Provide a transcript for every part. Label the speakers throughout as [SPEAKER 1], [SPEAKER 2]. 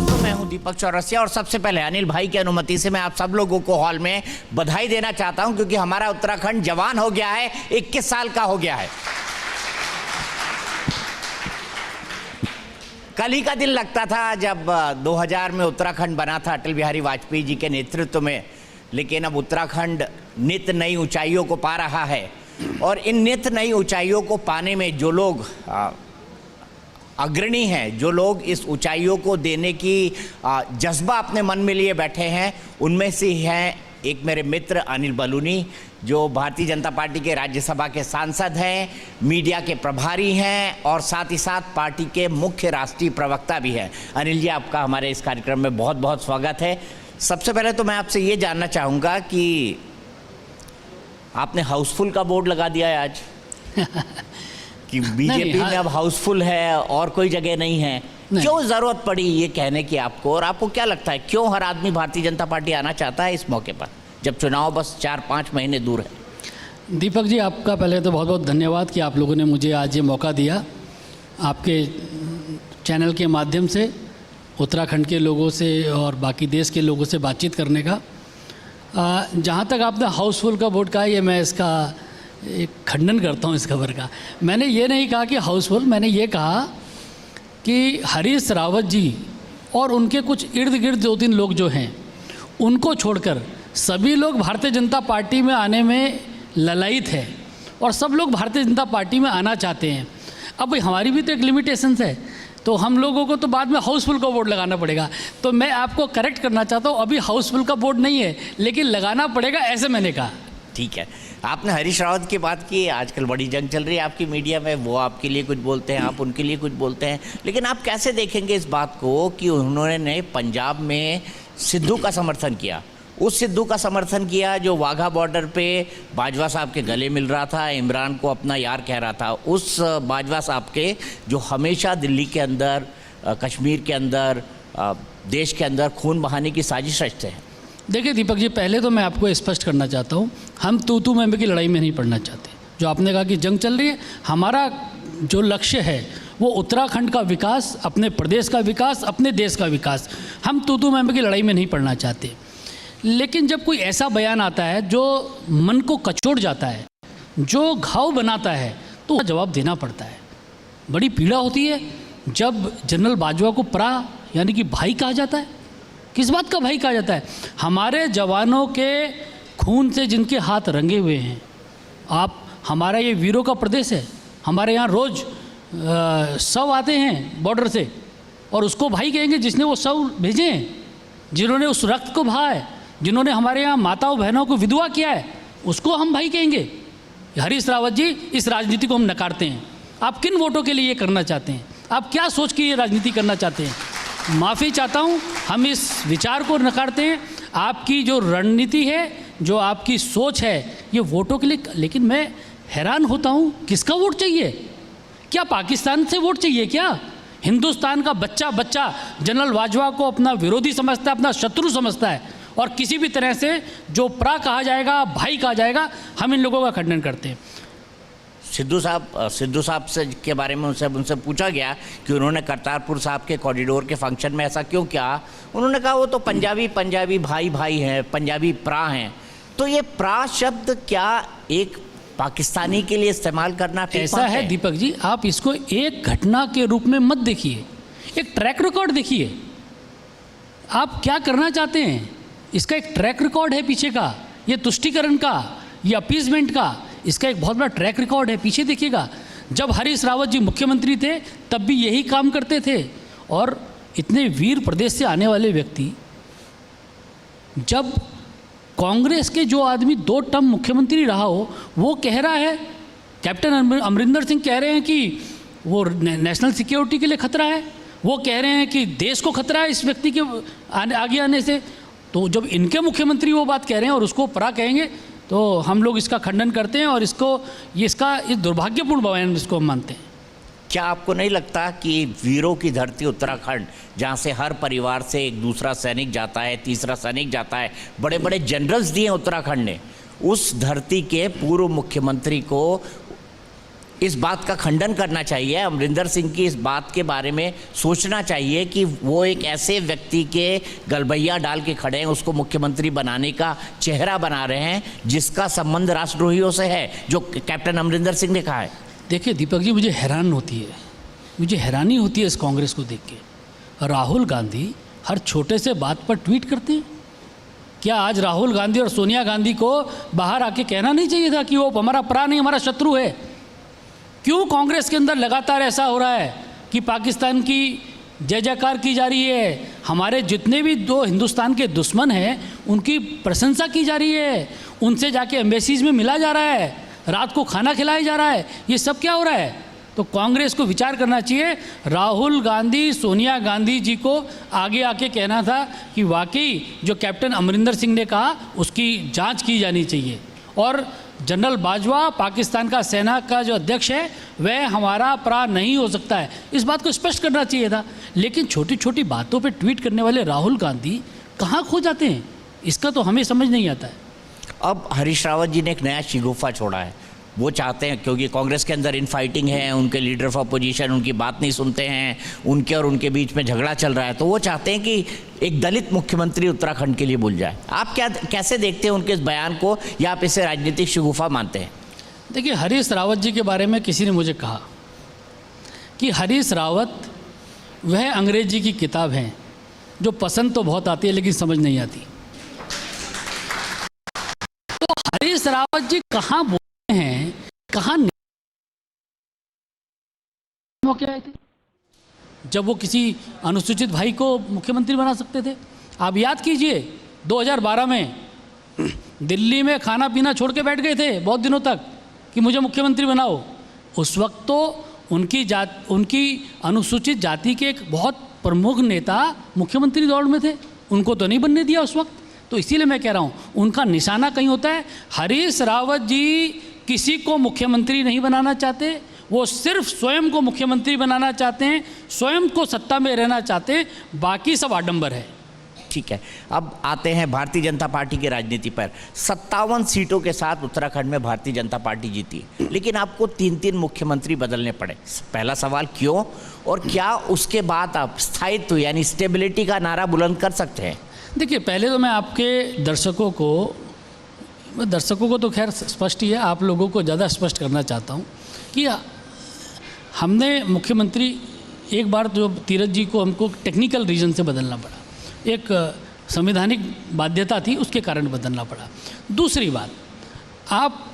[SPEAKER 1] दोस्तों, मैं हूं दीपक चौरसिया और सबसे पहले अनिल भाई की अनुमति से मैं आप सब लोगों को हॉल में बधाई देना चाहता हूं, क्योंकि हमारा उत्तराखंड जवान हो गया है, 21 साल का हो गया है। कल ही का दिन लगता था जब 2000 में उत्तराखंड बना था अटल बिहारी वाजपेयी जी के नेतृत्व में, लेकिन अब उत्तराखंड नित नई ऊंचाइयों को पा रहा है और इन नित नई ऊंचाइयों को पाने में जो लोग अग्रणी हैं, जो लोग इस ऊंचाइयों को देने की जज्बा अपने मन में लिए बैठे हैं, उनमें से हैं एक मेरे मित्र अनिल बलूनी, जो भारतीय जनता पार्टी के राज्यसभा के सांसद हैं, मीडिया के प्रभारी हैं और साथ ही साथ पार्टी के मुख्य राष्ट्रीय प्रवक्ता भी हैं। अनिल जी, आपका हमारे इस कार्यक्रम में बहुत बहुत स्वागत है। सबसे पहले तो मैं आपसे ये जानना चाहूँगा कि आपने हाउसफुल का बोर्ड लगा दिया है आज कि बीजेपी में अब हाउसफुल है और कोई जगह नहीं है, क्यों जरूरत पड़ी ये कहने की आपको? और आपको क्या लगता है क्यों हर आदमी भारतीय जनता पार्टी आना चाहता है इस मौके पर, जब चुनाव बस 4-5 महीने दूर है?
[SPEAKER 2] दीपक जी, आपका पहले तो बहुत बहुत धन्यवाद कि आप लोगों ने मुझे आज ये मौका दिया आपके चैनल के माध्यम से उत्तराखंड के लोगों से और बाकी देश के लोगों से बातचीत करने का। जहाँ तक आपने हाउसफुल का बोर्ड कहा, ये मैं इसका एक खंडन करता हूँ इस खबर का। मैंने ये नहीं कहा कि हाउसफुल, मैंने ये कहा कि हरीश रावत जी और उनके कुछ इर्द गिर्द 2-3 लोग जो हैं, उनको छोड़कर सभी लोग भारतीय जनता पार्टी में आने में ललायित है और सब लोग भारतीय जनता पार्टी में आना चाहते हैं। अब हमारी भी तो एक लिमिटेशंस है, तो हम लोगों को तो बाद में हाउसफुल का बोर्ड लगाना पड़ेगा। तो मैं आपको करेक्ट करना चाहता हूँ, अभी हाउसफुल का बोर्ड नहीं है, लेकिन लगाना पड़ेगा, ऐसे मैंने कहा।
[SPEAKER 1] ठीक है, आपने हरीश रावत की बात की। आजकल बड़ी जंग चल रही है आपकी मीडिया में, वो आपके लिए कुछ बोलते हैं, आप उनके लिए कुछ बोलते हैं, लेकिन आप कैसे देखेंगे इस बात को कि उन्होंने पंजाब में सिद्धू का समर्थन किया, उस सिद्धू का समर्थन किया जो वाघा बॉर्डर पे बाजवा साहब के गले मिल रहा था, इमरान को अपना यार कह रहा था, उस बाजवा साहब के जो हमेशा दिल्ली के अंदर, कश्मीर के अंदर, देश के अंदर खून बहाने की साजिश रचते हैं?
[SPEAKER 2] देखिए दीपक जी, पहले तो मैं आपको स्पष्ट करना चाहता हूँ, हम तू मैं की लड़ाई में नहीं पड़ना चाहते। जो आपने कहा कि जंग चल रही है, हमारा जो लक्ष्य है वो उत्तराखंड का विकास, अपने प्रदेश का विकास, अपने देश का विकास। हम तू मैं की लड़ाई में नहीं पड़ना चाहते। लेकिन जब कोई ऐसा बयान आता है जो मन को कचोट जाता है, जो घाव बनाता है, तो उसका जवाब देना पड़ता है। बड़ी पीड़ा होती है जब जनरल बाजवा को प्रा यानी कि भाई कहा जाता है। किस बात का भाई कहा जाता है? हमारे जवानों के खून से जिनके हाथ रंगे हुए हैं। आप, हमारा ये वीरों का प्रदेश है, हमारे यहाँ रोज़ शव आते हैं बॉर्डर से, और उसको भाई कहेंगे जिसने वो शव भेजे हैं, जिन्होंने उस रक्त को बहा है, जिन्होंने हमारे यहाँ माताओं बहनों को विधवा किया है, उसको हम भाई कहेंगे? हरीश रावत जी, इस राजनीति को हम नकारते हैं। आप किन वोटों के लिए ये करना चाहते हैं? आप क्या सोच के ये राजनीति करना चाहते हैं? माफ़ी चाहता हूँ, हम इस विचार को नकारते हैं। आपकी जो रणनीति है, जो आपकी सोच है, ये वोटों के लिए। लेकिन मैं हैरान होता हूँ, किसका वोट चाहिए? क्या पाकिस्तान से वोट चाहिए क्या? हिंदुस्तान का बच्चा जनरल बाजवा को अपना विरोधी समझता है, अपना शत्रु समझता है, और किसी भी तरह से जो प्रा कहा जाएगा, भाई कहा जाएगा, हम इन लोगों का खंडन करते हैं।
[SPEAKER 1] सिद्धू साहब से के बारे में उनसे पूछा गया कि उन्होंने करतारपुर साहब के कॉरिडोर के फंक्शन में ऐसा क्यों किया। उन्होंने कहा वो तो पंजाबी भाई हैं, पंजाबी प्रा हैं। तो ये प्रा शब्द क्या एक पाकिस्तानी के लिए इस्तेमाल करना
[SPEAKER 2] ऐसा है? दीपक जी, आप इसको एक घटना के रूप में मत देखिए, एक ट्रैक रिकॉर्ड देखिए। आप क्या करना चाहते हैं? इसका एक ट्रैक रिकॉर्ड है पीछे का, ये तुष्टीकरण का, ये अपीजमेंट का, इसका एक बहुत बड़ा ट्रैक रिकॉर्ड है। पीछे देखिएगा, जब हरीश रावत जी मुख्यमंत्री थे तब भी यही काम करते थे। और इतने वीर प्रदेश से आने वाले व्यक्ति, जब कांग्रेस के जो आदमी 2 टर्म मुख्यमंत्री रहा हो, वो कह रहा है, कैप्टन अमरिंदर सिंह कह रहे हैं कि वो नेशनल सिक्योरिटी के लिए खतरा है, वो कह रहे हैं कि देश को खतरा है इस व्यक्ति के आगे आने से। तो जब इनके मुख्यमंत्री वो बात कह रहे हैं और उसको प्रा कहेंगे, तो हम लोग इसका खंडन करते हैं और इसका दुर्भाग्यपूर्ण बयान इसको हम मानते हैं।
[SPEAKER 1] क्या आपको नहीं लगता कि वीरों की धरती उत्तराखंड, जहाँ से हर परिवार से एक दूसरा सैनिक जाता है, तीसरा सैनिक जाता है, बड़े बड़े जनरल्स दिए उत्तराखंड ने, उस धरती के पूर्व मुख्यमंत्री को इस बात का खंडन करना चाहिए, अमरिंदर सिंह की इस बात के बारे में सोचना चाहिए कि वो एक ऐसे व्यक्ति के गलबैया डाल के खड़े हैं, उसको मुख्यमंत्री बनाने का चेहरा बना रहे हैं जिसका संबंध राष्ट्रद्रोहियों से है, जो कैप्टन अमरिंदर सिंह ने कहा है।
[SPEAKER 2] देखिए दीपक जी, मुझे हैरानी होती है इस कांग्रेस को देख के। राहुल गांधी हर छोटे से बात पर ट्वीट करते हैं। क्या आज राहुल गांधी और सोनिया गांधी को बाहर आके कहना नहीं चाहिए था कि वो हमारा परा नहीं, हमारा शत्रु है? क्यों कांग्रेस के अंदर लगातार ऐसा हो रहा है कि पाकिस्तान की जय जयकार की जा रही है, हमारे जितने भी दो हिंदुस्तान के दुश्मन हैं उनकी प्रशंसा की जा रही है, उनसे जाके एम्बेसीज में मिला जा रहा है, रात को खाना खिलाया जा रहा है? ये सब क्या हो रहा है? तो कांग्रेस को विचार करना चाहिए। राहुल गांधी सोनिया गांधी जी को आगे आके कहना था कि वाकई जो कैप्टन अमरिंदर सिंह ने कहा उसकी जांच की जानी चाहिए, और जनरल बाजवा पाकिस्तान का सेना का जो अध्यक्ष है वह हमारा परा नहीं हो सकता है, इस बात को स्पष्ट करना चाहिए था। लेकिन छोटी छोटी बातों पे ट्वीट करने वाले राहुल गांधी कहाँ खो जाते हैं, इसका तो हमें समझ नहीं आता है।
[SPEAKER 1] अब हरीश रावत जी ने एक नया शिगुफा छोड़ा है। वो चाहते हैं, क्योंकि कांग्रेस के अंदर इनफाइटिंग है, उनके लीडर ऑफ अपोजिशन उनकी बात नहीं सुनते हैं, उनके और उनके बीच में झगड़ा चल रहा है, तो वो चाहते हैं कि एक दलित मुख्यमंत्री उत्तराखंड के लिए बोल जाए। आप कैसे देखते हैं उनके इस बयान को, या आप इसे राजनीतिक शिगुफा मानते हैं?
[SPEAKER 2] देखिए, हरीश रावत जी के बारे में किसी ने मुझे कहा कि हरीश रावत वह अंग्रेजी की किताब है जो पसंद तो बहुत आती है लेकिन समझ नहीं आती। तो हरीश रावत जी कहाँ बोलते हैं, कहाँ मौके आए थे जब वो किसी अनुसूचित भाई को मुख्यमंत्री बना सकते थे? आप याद कीजिए 2012 में दिल्ली में खाना पीना छोड़ के बैठ गए थे बहुत दिनों तक कि मुझे मुख्यमंत्री बनाओ। उस वक्त तो उनकी अनुसूचित जाति के एक बहुत प्रमुख नेता मुख्यमंत्री दौड़ में थे, उनको तो नहीं बनने दिया उस वक्त। तो इसीलिए मैं कह रहा हूँ उनका निशाना कहीं होता है। हरीश रावत जी किसी को मुख्यमंत्री नहीं बनाना चाहते, वो सिर्फ स्वयं को मुख्यमंत्री बनाना चाहते हैं, स्वयं को सत्ता में रहना चाहते हैं, बाकी सब आडंबर है।
[SPEAKER 1] ठीक है, अब आते हैं भारतीय जनता पार्टी की राजनीति पर। 57 सीटों के साथ उत्तराखंड में भारतीय जनता पार्टी जीती, लेकिन आपको 3-3 मुख्यमंत्री बदलने पड़े। पहला सवाल क्यों, और क्या उसके बाद आप स्थायित्व यानी स्टेबिलिटी का नारा बुलंद कर सकते हैं?
[SPEAKER 2] देखिए, पहले तो मैं आपके दर्शकों को तो खैर स्पष्ट ही है, आप लोगों को ज़्यादा स्पष्ट करना चाहता हूँ कि हमने मुख्यमंत्री एक बार तो तीरथ जी को हमको टेक्निकल रीजन से बदलना पड़ा, एक संवैधानिक बाध्यता थी उसके कारण बदलना पड़ा। दूसरी बात, आप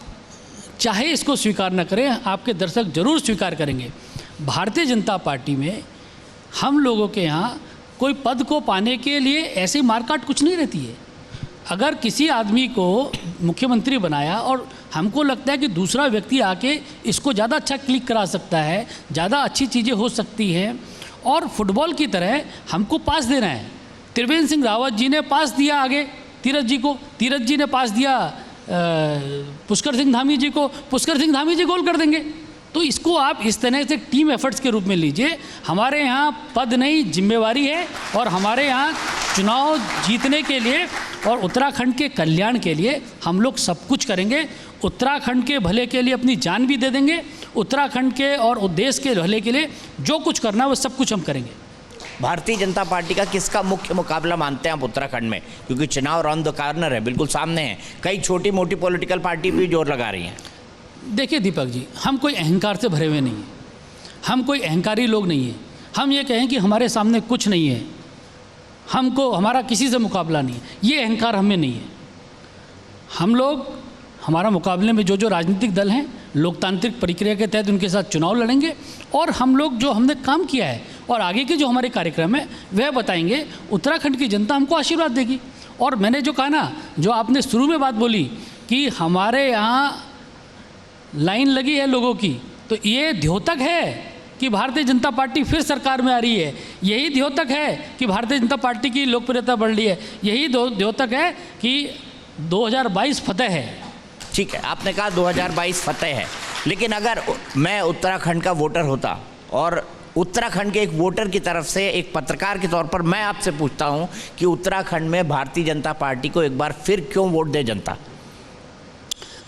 [SPEAKER 2] चाहे इसको स्वीकार न करें, आपके दर्शक जरूर स्वीकार करेंगे, भारतीय जनता पार्टी में हम लोगों के यहाँ कोई पद को पाने के लिए ऐसी मारकाट कुछ नहीं रहती है। अगर किसी आदमी को मुख्यमंत्री बनाया और हमको लगता है कि दूसरा व्यक्ति आके इसको ज़्यादा अच्छा क्लिक करा सकता है, ज़्यादा अच्छी चीज़ें हो सकती हैं, और फुटबॉल की तरह हमको पास देना है। त्रिवेंद्र सिंह रावत जी ने पास दिया आगे तीरथ जी को, तीरथ जी ने पास दिया पुष्कर सिंह धामी जी को, पुष्कर सिंह धामी जी गोल कर देंगे। तो इसको आप इस तरह से टीम एफर्ट्स के रूप में लीजिए। हमारे यहाँ पद नहीं, जिम्मेवारी है, और हमारे यहाँ चुनाव जीतने के लिए और उत्तराखंड के कल्याण के लिए हम लोग सब कुछ करेंगे। उत्तराखंड के भले के लिए अपनी जान भी दे देंगे, उत्तराखंड के और देश के भले के लिए जो कुछ करना है वो सब कुछ हम करेंगे।
[SPEAKER 1] भारतीय जनता पार्टी का किसका मुख्य मुकाबला मानते हैं आप उत्तराखंड में, क्योंकि चुनाव राउंड द कॉर्नर है, बिल्कुल सामने है, कई छोटी मोटी पॉलिटिकल पार्टी भी जोर लगा रही हैं?
[SPEAKER 2] देखिए दीपक जी, हम कोई अहंकार से भरे हुए नहीं हैं, हम कोई अहंकारी लोग नहीं हैं। हम ये कहें कि हमारे सामने कुछ नहीं है, हमको हमारा किसी से मुकाबला नहीं है, ये अहंकार हमें नहीं है। हम लोग हमारा मुकाबले में जो राजनीतिक दल हैं लोकतांत्रिक प्रक्रिया के तहत उनके साथ चुनाव लड़ेंगे, और हम लोग जो हमने काम किया है और आगे के जो हमारे कार्यक्रम है वह बताएंगे। उत्तराखंड की जनता हमको आशीर्वाद देगी। और मैंने जो कहा ना, जो आपने शुरू में बात बोली कि हमारे यहाँ लाइन लगी है लोगों की, तो ये द्योतक है कि भारतीय जनता पार्टी फिर सरकार में आ रही है, यही द्योतक है कि भारतीय जनता पार्टी की लोकप्रियता बढ़ रही है, यही द्योतक है कि 2022 फतेह है।
[SPEAKER 1] ठीक है, आपने कहा 2022 फतेह है, लेकिन अगर मैं उत्तराखंड का वोटर होता और उत्तराखंड के एक वोटर की तरफ से एक पत्रकार के तौर पर मैं आपसे पूछता हूं कि उत्तराखंड में भारतीय जनता पार्टी को एक बार फिर क्यों वोट दे जनता?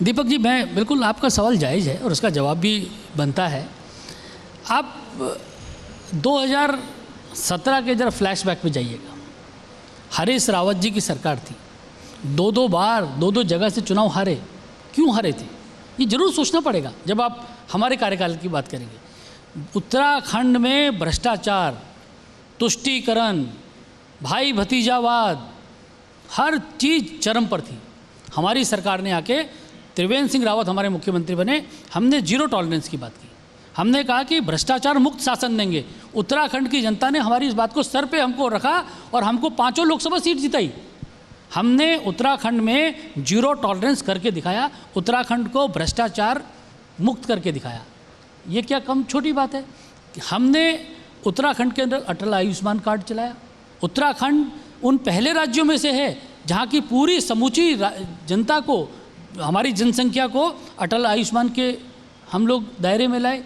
[SPEAKER 2] दीपक जी, मैं बिल्कुल, आपका सवाल जायज़ है और उसका जवाब भी बनता है। आप 2017 के जरा फ्लैशबैक पे जाइएगा। हरीश रावत जी की सरकार थी, दो बार दो जगह से चुनाव हारे। क्यों हारे थे, ये जरूर सोचना पड़ेगा जब आप हमारे कार्यकाल की बात करेंगे। उत्तराखंड में भ्रष्टाचार, तुष्टीकरण, भाई भतीजावाद, हर चीज़ चरम पर थी। हमारी सरकार ने आके, त्रिवेंद्र सिंह रावत हमारे मुख्यमंत्री बने, हमने जीरो टॉलरेंस की बात की। हमने कहा कि भ्रष्टाचार मुक्त शासन देंगे। उत्तराखंड की जनता ने हमारी इस बात को सर पे हमको रखा और हमको 5 लोकसभा सीट जिताई। हमने उत्तराखंड में जीरो टॉलरेंस करके दिखाया, उत्तराखंड को भ्रष्टाचार मुक्त करके दिखाया। ये क्या कम छोटी बात है? हमने उत्तराखंड के अंदर अटल आयुष्मान कार्ड चलाया। उत्तराखंड उन पहले राज्यों में से है जहाँ की पूरी समूची जनता को, हमारी जनसंख्या को अटल आयुष्मान के हम लोग दायरे में लाए।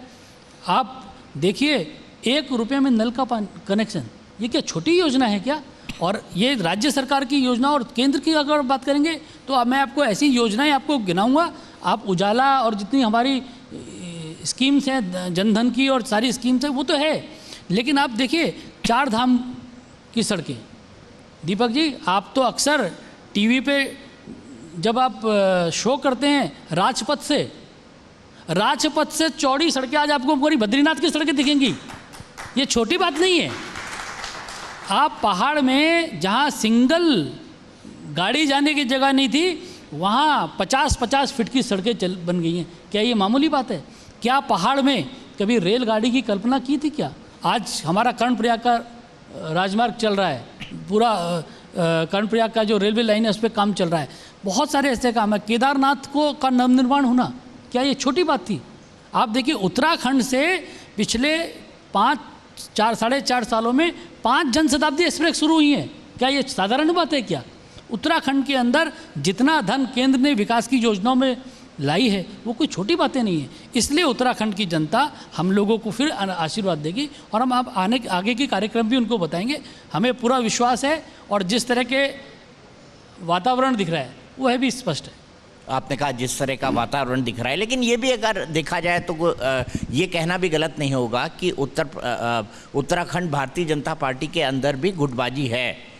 [SPEAKER 2] आप देखिए, 1 रुपये में नल का कनेक्शन, ये क्या छोटी योजना है क्या? और ये राज्य सरकार की योजना और केंद्र की अगर बात करेंगे तो अब मैं आपको ऐसी योजनाएं आपको गिनाऊंगा। आप उजाला और जितनी हमारी स्कीम्स हैं, जनधन की और सारी स्कीम्स हैं, वो तो है, लेकिन आप देखिए 4 धाम की सड़कें। दीपक जी, आप तो अक्सर टीवी पे जब आप शो करते हैं राजपथ से चौड़ी सड़कें आज आपको पूरी बद्रीनाथ की सड़कें दिखेंगी। ये छोटी बात नहीं है। आप पहाड़ में जहाँ सिंगल गाड़ी जाने की जगह नहीं थी, वहाँ 50-50 फीट की सड़कें बन गई हैं। क्या ये मामूली बात है? क्या पहाड़ में कभी रेलगाड़ी की कल्पना की थी क्या? आज हमारा कर्णप्रयाग का राजमार्ग चल रहा है, पूरा कर्णप्रयाग का जो रेलवे लाइन है उस पर काम चल रहा है। बहुत सारे ऐसे काम है। केदारनाथ का नवनिर्माण होना, क्या ये छोटी बात थी? आप देखिए, उत्तराखंड से पिछले 4.5 सालों में 5 जनशताब्दी एक्सप्रेस शुरू हुई हैं। क्या ये साधारण बात है क्या? उत्तराखंड के अंदर जितना धन केंद्र ने विकास की योजनाओं में लाई है वो कोई छोटी बातें नहीं है। इसलिए उत्तराखंड की जनता हम लोगों को फिर आशीर्वाद देगी और हम आप आगे के कार्यक्रम भी उनको बताएंगे। हमें पूरा विश्वास है और जिस तरह के वातावरण दिख रहा है वो है भी स्पष्ट है।
[SPEAKER 1] आपने कहा जिस तरह का वातावरण दिख रहा है, लेकिन ये भी अगर देखा जाए तो ये कहना भी गलत नहीं होगा कि उत्तराखंड भारतीय जनता पार्टी के अंदर भी गुटबाजी है।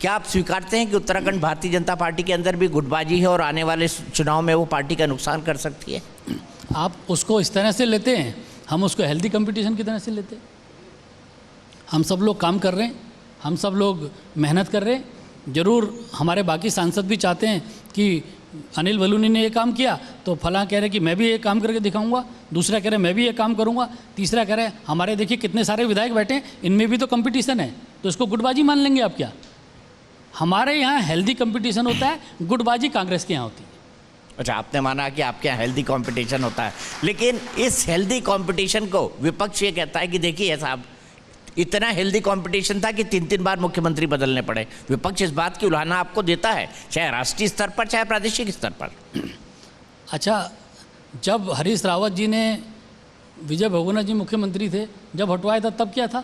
[SPEAKER 1] क्या आप स्वीकारते हैं कि उत्तराखंड भारतीय जनता पार्टी के अंदर भी गुटबाजी है और आने वाले चुनाव में वो पार्टी का नुकसान कर सकती है?
[SPEAKER 2] आप उसको इस तरह से लेते हैं, हम उसको हेल्दी कंपटीशन की तरह से लेते हैं। हम सब लोग काम कर रहे हैं, हम सब लोग मेहनत कर रहे हैं। ज़रूर हमारे बाकी सांसद भी चाहते हैं कि अनिल बलूनी ने ये काम किया तो फलां कह रहे कि मैं भी ये काम करके दिखाऊंगा, दूसरा कह रहे मैं भी ये काम करूंगा, तीसरा कह रहे हमारे देखिए कितने सारे विधायक बैठे हैं, इनमें भी तो कंपटीशन है, तो इसको गुटबाजी मान लेंगे आप क्या? हमारे यहाँ हेल्दी कंपटीशन होता है, गुटबाजी कांग्रेस के यहाँ होती है।
[SPEAKER 1] अच्छा, आपने माना कि आपके यहाँ हेल्दी कंपटीशन होता है, लेकिन इस हेल्दी कंपटीशन को विपक्ष ये कहता है कि देखिए साहब, इतना हेल्दी कंपटीशन था कि 3 बार मुख्यमंत्री बदलने पड़े। विपक्ष इस बात की उलाहना आपको देता है, चाहे राष्ट्रीय स्तर पर चाहे प्रादेशिक स्तर पर।
[SPEAKER 2] अच्छा, जब हरीश रावत जी ने, विजय बहुगुणा जी मुख्यमंत्री थे, जब हटवाया था तब क्या था?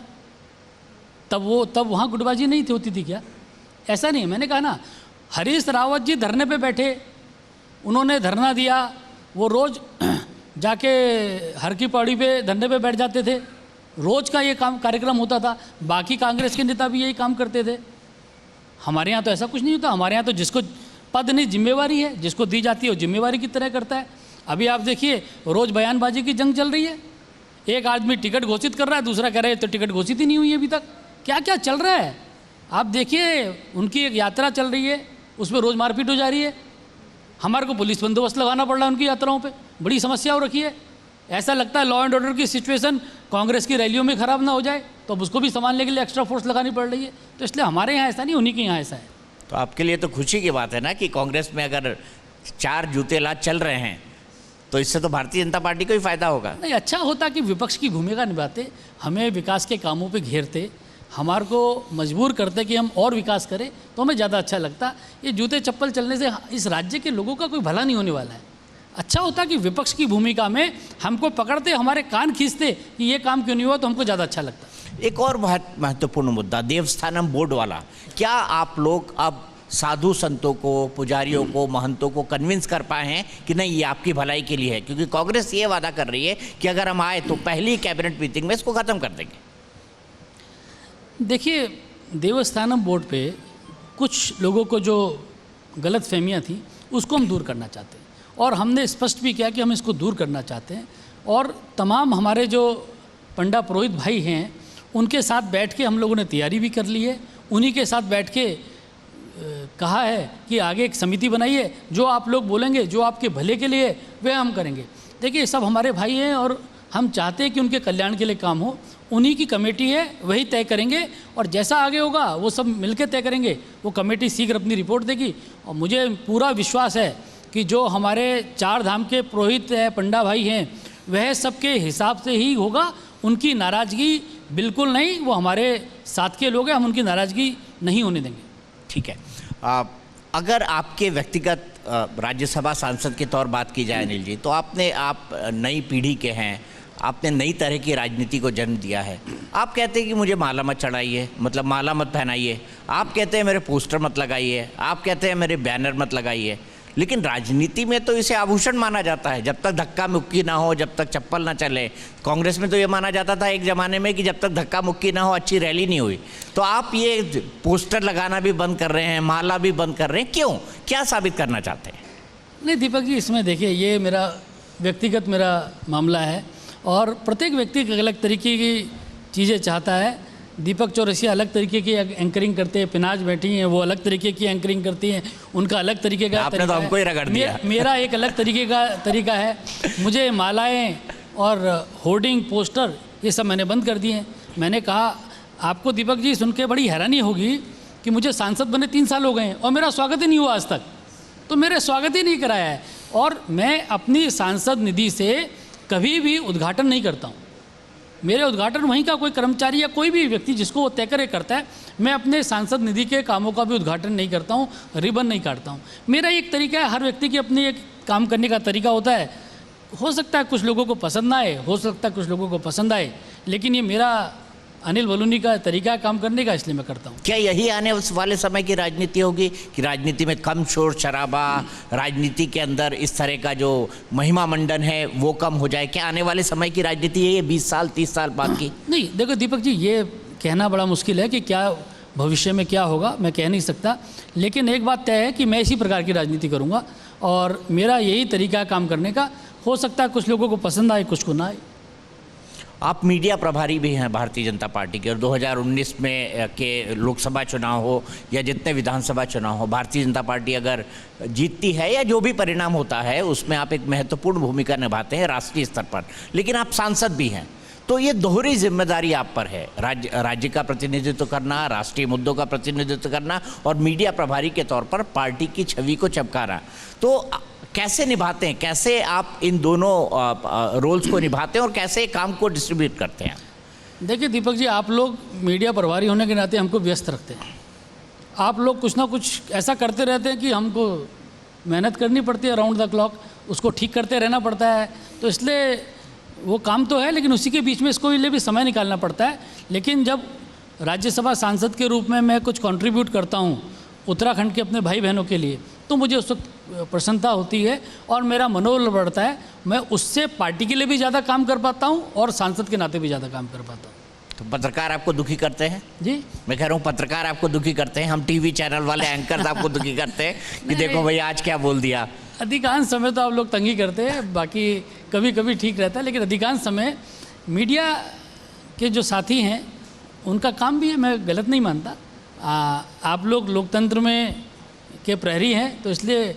[SPEAKER 2] तब वहाँ गुटबाजी नहीं थी, होती थी क्या? ऐसा नहीं। मैंने कहा ना, हरीश रावत जी धरने पे बैठे, उन्होंने धरना दिया, वो रोज़ जाके हर की पौड़ी पे धरने पे बैठ जाते थे, रोज़ का ये कार्यक्रम होता था। बाकी कांग्रेस के नेता भी यही काम करते थे। हमारे यहाँ तो ऐसा कुछ नहीं होता। हमारे यहाँ तो जिसको पद नहीं, जिम्मेवारी है, जिसको दी जाती है वो जिम्मेवारी की तरह करता है। अभी आप देखिए, रोज़ बयानबाजी की जंग चल रही है। एक आदमी टिकट घोषित कर रहा है, दूसरा कह रहा है तो टिकट घोषित ही नहीं हुई अभी तक। क्या क्या चल रहा है आप देखिए। उनकी एक यात्रा चल रही है, उसमें रोज़ मारपीट हो जा रही है। हमारे को पुलिस बंदोबस्त लगाना पड़ रहा है उनकी यात्राओं पे, बड़ी समस्या हो रखी है। ऐसा लगता है लॉ एंड ऑर्डर की सिचुएशन कांग्रेस की रैलियों में ख़राब ना हो जाए, तो अब उसको भी संभालने के लिए एक्स्ट्रा फोर्स लगानी पड़ रही है। तो इसलिए हमारे यहाँ ऐसा नहीं, उन्हीं के यहाँ ऐसा है।
[SPEAKER 1] तो आपके लिए तो खुशी की बात है ना कि कांग्रेस में अगर 4 जूतेलाज चल रहे हैं तो इससे तो भारतीय जनता पार्टी को ही फायदा होगा।
[SPEAKER 2] नहीं, अच्छा होता कि विपक्ष की भूमिका निभाते, हमें विकास के कामों पे घेरते, हमारे को मजबूर करते कि हम और विकास करें, तो हमें ज़्यादा अच्छा लगता। ये जूते चप्पल चलने से इस राज्य के लोगों का कोई भला नहीं होने वाला है। अच्छा होता कि विपक्ष की भूमिका में हमको पकड़ते, हमारे कान खींचते कि ये काम क्यों नहीं हुआ, तो हमको ज़्यादा अच्छा लगता।
[SPEAKER 1] एक और बहुत महत्वपूर्ण मुद्दा, देवस्थानम बोर्ड वाला। क्या आप लोग अब साधु संतों को, पुजारियों को, महंतों को कन्विंस कर पाए हैं कि नहीं ये आपकी भलाई के लिए है? क्योंकि कांग्रेस ये वादा कर रही है कि अगर हम आए तो पहली कैबिनेट मीटिंग में इसको ख़त्म कर देंगे।
[SPEAKER 2] देखिए, देवस्थानम बोर्ड पे कुछ लोगों को जो गलत फहमियाँ थी उसको हम दूर करना चाहते हैं, और हमने स्पष्ट भी किया कि हम इसको दूर करना चाहते हैं। और तमाम हमारे जो पंडा पुरोहित भाई हैं उनके साथ बैठ के हम लोगों ने तैयारी भी कर ली है। उन्हीं के साथ बैठ के कहा है कि आगे एक समिति बनाइए, जो आप लोग बोलेंगे, जो आपके भले के लिए, वह हम करेंगे। देखिए, सब हमारे भाई हैं और हम चाहते हैं कि उनके कल्याण के लिए काम हो। उन्हीं की कमेटी है, वही तय करेंगे, और जैसा आगे होगा वो सब मिलकर तय करेंगे। वो कमेटी शीघ्र अपनी रिपोर्ट देगी, और मुझे पूरा विश्वास है कि जो हमारे 4 धाम के पुरोहित हैं, पंडा भाई हैं, वह सबके हिसाब से ही होगा। उनकी नाराज़गी बिल्कुल नहीं, वो हमारे साथ के लोग हैं, हम उनकी नाराज़गी नहीं होने देंगे।
[SPEAKER 1] ठीक है। अगर आपके व्यक्तिगत राज्यसभा सांसद के तौर बात की जाए अनिल जी, तो आप नई पीढ़ी के हैं, आपने नई तरह की राजनीति को जन्म दिया है। आप कहते हैं कि मुझे माला मत चढ़ाइए, मतलब माला मत पहनाइए। आप कहते हैं मेरे पोस्टर मत लगाइए, आप कहते हैं मेरे बैनर मत लगाइए। लेकिन राजनीति में तो इसे आभूषण माना जाता है, जब तक धक्का मुक्की ना हो, जब तक चप्पल ना चले। कांग्रेस में तो ये माना जाता था एक ज़माने में कि जब तक धक्का मुक्की ना हो, अच्छी रैली नहीं हुई। तो आप ये पोस्टर लगाना भी बंद कर रहे हैं, माला भी बंद कर रहे हैं, क्यों? क्या साबित करना चाहते हैं?
[SPEAKER 2] नहीं दीपक जी, इसमें देखिए, ये मेरा व्यक्तिगत मामला है, और प्रत्येक व्यक्ति एक अलग तरीके की चीज़ें चाहता है। दीपक चौरसिया अलग तरीके की एंकरिंग करते हैं, पिनाज बैठी हैं, वो अलग तरीके की एंकरिंग करती हैं, उनका अलग तरीके का
[SPEAKER 1] आपने तो हमको ही रगड़ दिया।
[SPEAKER 2] मेरा एक अलग तरीके का तरीका है। मुझे मालाएं और होर्डिंग, पोस्टर, ये सब मैंने बंद कर दिए हैं। मैंने कहा, आपको दीपक जी सुन के बड़ी हैरानी होगी कि मुझे सांसद बने 3 साल हो गए हैं और मेरा स्वागत ही नहीं हुआ आज तक। तो मेरे स्वागत ही नहीं कराया है, और मैं अपनी सांसद निधि से कभी भी उद्घाटन नहीं करता हूँ। मेरे उद्घाटन वहीं का कोई कर्मचारी या कोई भी व्यक्ति जिसको वो तय करे करता है। मैं अपने सांसद निधि के कामों का भी उद्घाटन नहीं करता हूँ, रिबन नहीं काटता हूँ। मेरा एक तरीका है, हर व्यक्ति की अपनी एक काम करने का तरीका होता है। हो सकता है कुछ लोगों को पसंद ना आए, हो सकता है कुछ लोगों को पसंद आए, लेकिन ये मेरा अनिल बलूनी का तरीका काम करने का, इसलिए मैं करता हूँ।
[SPEAKER 1] क्या यही आने वाले समय की राजनीति होगी कि राजनीति में कम शोर शराबा, राजनीति के अंदर इस तरह का जो महिमा मंडन है वो कम हो जाए? क्या आने वाले समय की राजनीति है ये 20 साल 30 साल बाद की?
[SPEAKER 2] नहीं, देखो दीपक जी, ये कहना बड़ा मुश्किल है कि क्या भविष्य में क्या होगा, मैं कह नहीं सकता। लेकिन एक बात तय है कि मैं इसी प्रकार की राजनीति करूँगा, और मेरा यही तरीका है काम करने का। हो सकता है कुछ लोगों को पसंद आए, कुछ को ना आए।
[SPEAKER 1] आप मीडिया प्रभारी भी हैं भारतीय जनता पार्टी के, और 2019 में के लोकसभा चुनाव हो या जितने विधानसभा चुनाव हो, भारतीय जनता पार्टी अगर जीतती है या जो भी परिणाम होता है उसमें आप एक महत्वपूर्ण भूमिका निभाते हैं राष्ट्रीय स्तर पर। लेकिन आप सांसद भी हैं, तो ये दोहरी जिम्मेदारी आप पर है, राज्य का प्रतिनिधित्व करना, राष्ट्रीय मुद्दों का प्रतिनिधित्व करना, और मीडिया प्रभारी के तौर पर पार्टी की छवि को चमकाना। तो कैसे निभाते हैं, कैसे आप इन दोनों रोल्स को निभाते हैं और कैसे काम को डिस्ट्रीब्यूट करते हैं?
[SPEAKER 2] देखिए दीपक जी, आप लोग मीडिया प्रभारी होने के नाते हमको व्यस्त रखते हैं। आप लोग कुछ ना कुछ ऐसा करते रहते हैं कि हमको मेहनत करनी पड़ती है, राउंड द क्लॉक उसको ठीक करते रहना पड़ता है। तो इसलिए वो काम तो है, लेकिन उसी के बीच में इसको लिए भी समय निकालना पड़ता है। लेकिन जब राज्यसभा सांसद के रूप में मैं कुछ कंट्रीब्यूट करता हूँ उत्तराखंड के अपने भाई बहनों के लिए, तो मुझे उस वक्त प्रसन्नता होती है और मेरा मनोबल बढ़ता है। मैं उससे पार्टी के लिए भी ज़्यादा काम कर पाता हूँ और सांसद के नाते भी ज़्यादा काम कर पाता हूँ।
[SPEAKER 1] तो पत्रकार आपको दुखी करते हैं?
[SPEAKER 2] जी,
[SPEAKER 1] मैं कह रहा हूँ पत्रकार आपको दुखी करते हैं, हम टीवी चैनल वाले एंकर्स आपको दुखी करते हैं कि देखो भाई आज क्या बोल दिया?
[SPEAKER 2] अधिकांश समय तो आप लोग तंगी करते हैं, बाकी कभी कभी ठीक रहता है, लेकिन अधिकांश समय मीडिया के जो साथी हैं उनका काम भी है, मैं गलत नहीं मानता। आप लोग लोकतंत्र में के प्रहरी हैं, तो इसलिए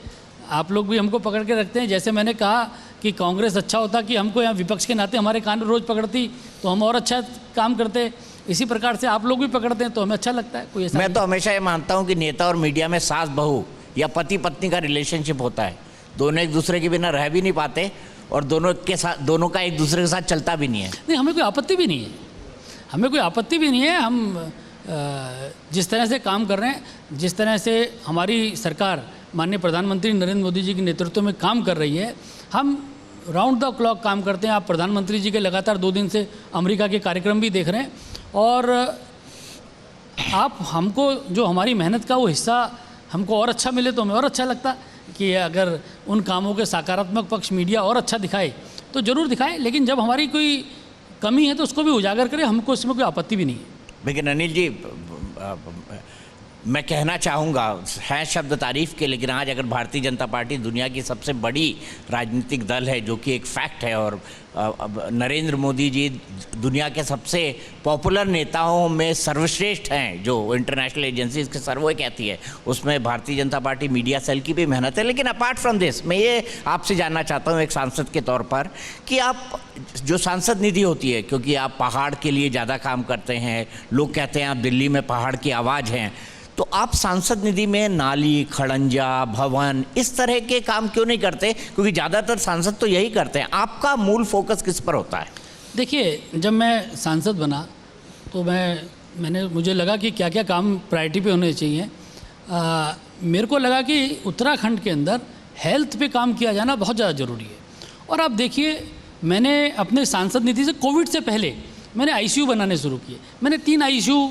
[SPEAKER 2] आप लोग भी हमको पकड़ के रखते हैं। जैसे मैंने कहा कि कांग्रेस अच्छा होता कि हमको यहाँ विपक्ष के नाते हमारे कान रोज़ पकड़ती तो हम और अच्छा काम करते, इसी प्रकार से आप लोग भी पकड़ते हैं तो हमें अच्छा लगता है। कोई ऐसा
[SPEAKER 1] मैं तो हमेशा ये मानता हूँ कि नेता और मीडिया में सास बहू या पति पत्नी का रिलेशनशिप होता है। दोनों एक दूसरे के बिना रह भी नहीं पाते और दोनों का एक दूसरे के साथ चलता भी नहीं है।
[SPEAKER 2] नहीं, हमें कोई आपत्ति भी नहीं है, हमें कोई आपत्ति भी नहीं है। हम जिस तरह से काम कर रहे हैं, जिस तरह से हमारी सरकार माननीय प्रधानमंत्री नरेंद्र मोदी जी के नेतृत्व में काम कर रही है, हम राउंड द क्लॉक काम करते हैं। आप प्रधानमंत्री जी के लगातार 2 दिन से अमेरिका के कार्यक्रम भी देख रहे हैं, और आप हमको जो हमारी मेहनत का वो हिस्सा हमको और अच्छा मिले तो हमें और अच्छा लगता कि अगर उन कामों के सकारात्मक पक्ष मीडिया और अच्छा दिखाए तो ज़रूर दिखाए, लेकिन जब हमारी कोई कमी है तो उसको भी उजागर करें, हमको इसमें कोई आपत्ति भी नहीं है।
[SPEAKER 1] लेकिन अनिल जी, मैं कहना चाहूँगा, है शब्द तारीफ के, लेकिन आज अगर भारतीय जनता पार्टी दुनिया की सबसे बड़ी राजनीतिक दल है, जो कि एक फैक्ट है, और नरेंद्र मोदी जी दुनिया के सबसे पॉपुलर नेताओं में सर्वश्रेष्ठ हैं, जो इंटरनेशनल एजेंसीज के सर्वे कहती है, उसमें Bharatiya Janata party media cell की भी मेहनत है। लेकिन अपार्ट फ्रॉम दिस, मैं ये आपसे जानना चाहता हूँ एक सांसद के तौर पर कि आप जो सांसद निधि होती है, क्योंकि आप पहाड़ के लिए ज़्यादा काम करते हैं, लोग कहते हैं आप दिल्ली में पहाड़ की आवाज़ हैं, तो आप सांसद निधि में नाली, खड़ंजा, भवन, इस तरह के काम क्यों नहीं करते? क्योंकि ज़्यादातर सांसद तो यही करते हैं। आपका मूल फोकस किस पर होता है?
[SPEAKER 2] देखिए, जब मैं सांसद बना तो मुझे लगा कि क्या क्या काम प्रायोरिटी पे होने चाहिए। मेरे को लगा कि उत्तराखंड के अंदर हेल्थ पे काम किया जाना बहुत ज़्यादा ज़रूरी है। और आप देखिए, मैंने अपने सांसद निधि से कोविड से पहले मैंने आईसीयू बनाने शुरू किए। मैंने 3 आईसीयू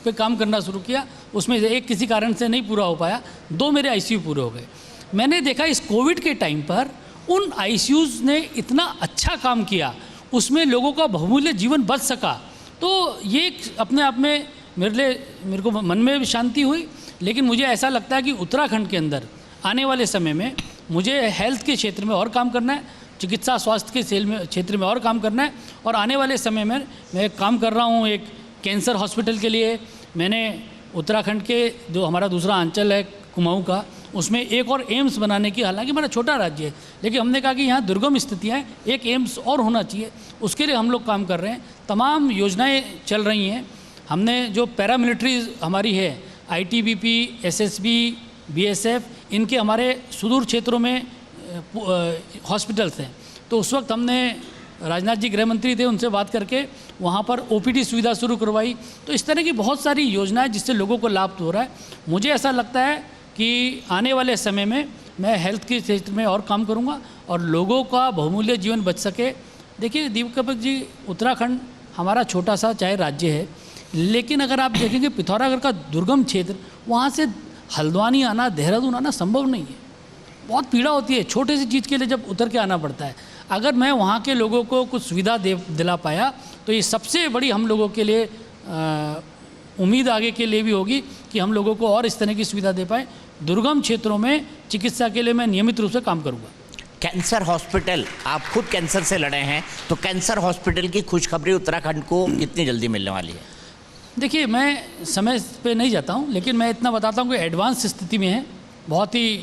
[SPEAKER 2] पे काम करना शुरू किया, उसमें एक किसी कारण से नहीं पूरा हो पाया, 2 मेरे आईसीयू पूरे हो गए। मैंने देखा इस कोविड के टाइम पर उन आईसीयूज़ ने इतना अच्छा काम किया, उसमें लोगों का बहुमूल्य जीवन बच सका। तो ये अपने आप में मेरे को मन में भी शांति हुई। लेकिन मुझे ऐसा लगता है कि उत्तराखंड के अंदर आने वाले समय में मुझे हेल्थ के क्षेत्र में और काम करना है, चिकित्सा स्वास्थ्य के क्षेत्र में और काम करना है। और आने वाले समय में मैं काम कर रहा हूँ एक कैंसर हॉस्पिटल के लिए। मैंने उत्तराखंड के जो हमारा दूसरा अंचल है कुमाऊं का, उसमें एक और एम्स बनाने की, हालांकि हमारा छोटा राज्य है, लेकिन हमने कहा कि यहाँ दुर्गम स्थितियाँ हैं, एक एम्स और होना चाहिए, उसके लिए हम लोग काम कर रहे हैं। तमाम योजनाएं चल रही हैं। हमने जो पैरामिलिट्री हमारी है, आईटीबीपी, एसएसबी, बीएसएफ, इनके हमारे सुदूर क्षेत्रों में हॉस्पिटल्स हैं। तो उस वक्त हमने, राजनाथ जी गृह मंत्री थे, उनसे बात करके वहाँ पर ओपीडी सुविधा शुरू करवाई। तो इस तरह की बहुत सारी योजनाएं जिससे लोगों को लाभ हो रहा है। मुझे ऐसा लगता है कि आने वाले समय में मैं हेल्थ के क्षेत्र में और काम करूँगा और लोगों का बहुमूल्य जीवन बच सके। देखिए दीपक जी, उत्तराखंड हमारा छोटा सा चाहे राज्य है, लेकिन अगर आप देखेंगे पिथौरागढ़ का दुर्गम क्षेत्र, वहाँ से हल्द्वानी आना, देहरादून आना संभव नहीं है। बहुत पीड़ा होती है छोटे सी चीज़ के लिए जब उतर के आना पड़ता है। अगर मैं वहाँ के लोगों को कुछ सुविधा दिला पाया तो ये सबसे बड़ी हम लोगों के लिए उम्मीद आगे के लिए भी होगी कि हम लोगों को और इस तरह की सुविधा दे पाए। दुर्गम क्षेत्रों में चिकित्सा के लिए मैं नियमित रूप से काम करूँगा।
[SPEAKER 1] कैंसर हॉस्पिटल, आप खुद कैंसर से लड़े हैं, तो कैंसर हॉस्पिटल की खुशखबरी उत्तराखंड को कितनी जल्दी मिलने वाली है?
[SPEAKER 2] देखिए, मैं समय पे नहीं जाता हूँ, लेकिन मैं इतना बताता हूँ कि एडवांस स्थिति में है, बहुत ही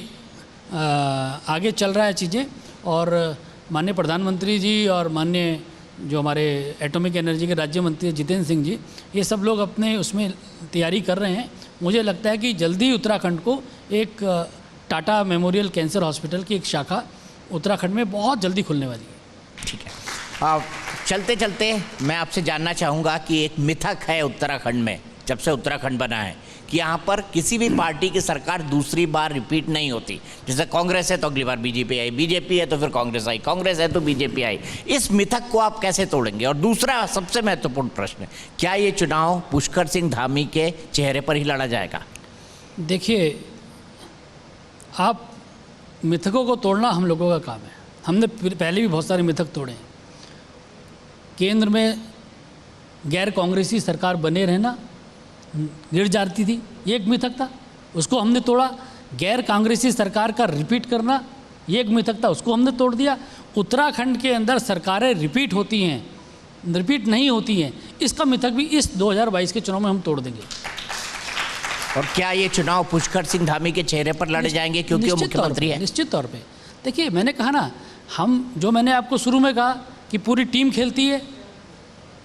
[SPEAKER 2] आगे चल रहा है चीज़ें। और माननीय प्रधानमंत्री जी और माननीय जो हमारे एटॉमिक एनर्जी के राज्य मंत्री जितेंद्र सिंह जी, ये सब लोग अपने उसमें तैयारी कर रहे हैं। मुझे लगता है कि जल्दी उत्तराखंड को एक टाटा मेमोरियल कैंसर हॉस्पिटल की एक शाखा उत्तराखंड में बहुत जल्दी खुलने वाली है।
[SPEAKER 1] ठीक है। चलते चलते मैं आपसे जानना चाहूँगा कि एक मिथक है उत्तराखंड में, जब से उत्तराखंड बना है, कि यहाँ पर किसी भी पार्टी की सरकार दूसरी बार रिपीट नहीं होती। जैसे कांग्रेस है तो अगली बार बीजेपी आई, बीजेपी है तो फिर कांग्रेस आई, कांग्रेस है तो बीजेपी आई। इस मिथक को आप कैसे तोड़ेंगे? और दूसरा सबसे महत्वपूर्ण प्रश्न, क्या ये चुनाव पुष्कर सिंह धामी के चेहरे पर ही लड़ा जाएगा?
[SPEAKER 2] देखिए, आप मिथकों को तोड़ना हम लोगों का काम है। हमने पहले भी बहुत सारे मिथक तोड़े हैं। केंद्र में गैर कांग्रेसी सरकार बने रहना गिर जाती थी, ये एक मिथक था, उसको हमने तोड़ा। गैर कांग्रेसी सरकार का रिपीट करना, ये एक मिथक था, उसको हमने तोड़ दिया। उत्तराखंड के अंदर सरकारें रिपीट होती हैं, रिपीट नहीं होती हैं, इसका मिथक भी इस 2022 के चुनाव में हम तोड़ देंगे।
[SPEAKER 1] और क्या ये चुनाव पुष्कर सिंह धामी के चेहरे पर लड़े जाएंगे क्योंकि वो मुख्यमंत्री है?
[SPEAKER 2] निश्चित तौर पे। देखिए, मैंने कहा ना, मैंने आपको शुरू में कहा कि पूरी टीम खेलती है,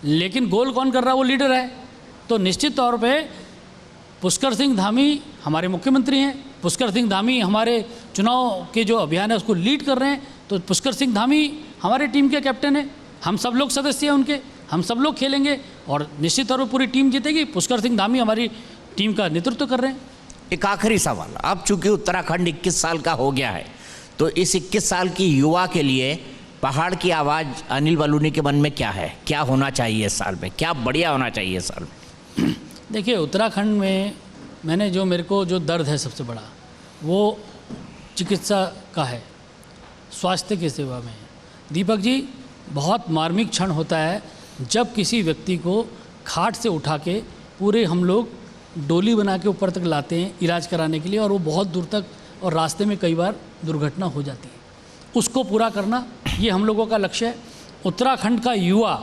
[SPEAKER 2] लेकिन गोल कौन कर रहा है? वो लीडर है। तो निश्चित तौर पे पुष्कर सिंह धामी हमारे मुख्यमंत्री हैं, पुष्कर सिंह धामी हमारे चुनाव के जो अभियान है उसको लीड कर रहे हैं। तो पुष्कर सिंह धामी हमारे टीम के कैप्टन हैं, हम सब लोग सदस्य हैं उनके, हम सब लोग खेलेंगे और निश्चित तौर पर पूरी टीम जीतेगी। पुष्कर सिंह धामी हमारी टीम का नेतृत्व कर रहे हैं।
[SPEAKER 1] एक आखिरी सवाल, अब चूंकि उत्तराखंड 21 साल का हो गया है, तो इस 21 साल की युवा के लिए पहाड़ की आवाज़ अनिल बलूनी के मन में क्या है? क्या होना चाहिए इस साल में? क्या बढ़िया होना चाहिए इस साल में?
[SPEAKER 2] देखिए, उत्तराखंड में मैंने जो मेरे को जो दर्द है सबसे बड़ा वो चिकित्सा का है, स्वास्थ्य की सेवा में है। दीपक जी, बहुत मार्मिक क्षण होता है जब किसी व्यक्ति को खाट से उठा के पूरे हम लोग डोली बना के ऊपर तक लाते हैं इलाज कराने के लिए, और वो बहुत दूर तक, और रास्ते में कई बार दुर्घटना हो जाती है। उसको पूरा करना ये हम लोगों का लक्ष्य है। उत्तराखंड का युवा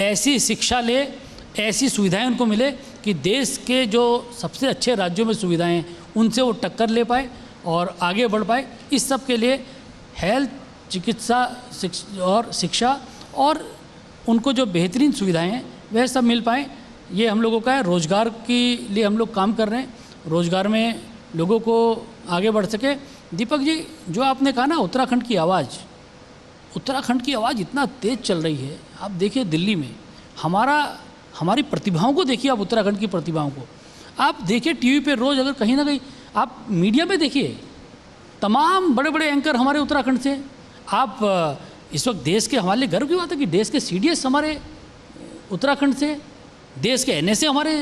[SPEAKER 2] ऐसी शिक्षा ले, ऐसी सुविधाएं उनको मिले कि देश के जो सबसे अच्छे राज्यों में सुविधाएं हैं उनसे वो टक्कर ले पाए और आगे बढ़ पाए। इस सब के लिए हेल्थ, चिकित्सा और शिक्षा और उनको जो बेहतरीन सुविधाएं हैं वह सब मिल पाए, ये हम लोगों का है। रोज़गार के लिए हम लोग काम कर रहे हैं, रोज़गार में लोगों को आगे बढ़ सके। दीपक जी, जो आपने कहा ना उत्तराखंड की आवाज़, उत्तराखंड की आवाज़ इतना तेज़ चल रही है। आप देखिए दिल्ली में हमारी प्रतिभाओं को देखिए, आप उत्तराखंड की प्रतिभाओं को आप देखिए टीवी पे रोज़, अगर कहीं ना कहीं आप मीडिया में देखिए, तमाम बड़े बड़े एंकर हमारे उत्तराखंड से। आप इस वक्त देश के, हमारे लिए गर्व की बात है कि देश के CDS हमारे उत्तराखंड से, देश के NSA हमारे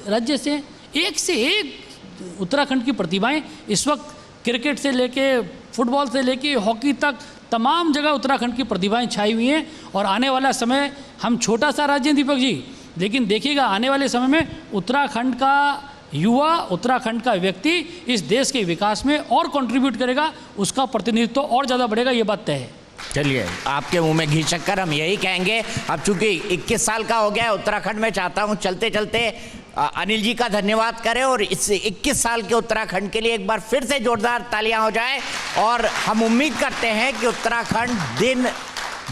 [SPEAKER 2] राज्य से। एक से एक उत्तराखंड की प्रतिभाएं इस वक्त क्रिकेट से लेके फुटबॉल से लेके हॉकी तक तमाम जगह उत्तराखंड की प्रतिभाएं छाई हुई हैं। और आने वाला समय, हम छोटा सा राज्य हैं दीपक जी, लेकिन देखिएगा आने वाले समय में उत्तराखंड का युवा, उत्तराखंड का व्यक्ति इस देश के विकास में और कंट्रीब्यूट करेगा, उसका प्रतिनिधित्व और ज़्यादा बढ़ेगा, ये बात तय है।
[SPEAKER 1] चलिए, आपके मुंह में घी शक्कर, हम यही कहेंगे। अब चूंकि 21 साल का हो गया है उत्तराखंड में, चाहता हूं चलते चलते अनिल जी का धन्यवाद करें और इस 21 साल के उत्तराखंड के लिए एक बार फिर से जोरदार तालियां हो जाए। और हम उम्मीद करते हैं कि उत्तराखंड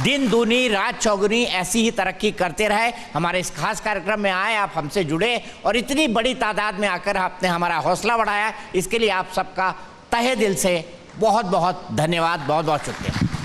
[SPEAKER 1] दिन दूनी रात चौगुनी ऐसी ही तरक्की करते रहे। हमारे इस खास कार्यक्रम में आए, आप हमसे जुड़े और इतनी बड़ी तादाद में आकर आपने हमारा हौसला बढ़ाया, इसके लिए आप सबका तहे दिल से बहुत बहुत धन्यवाद, बहुत बहुत शुक्रिया।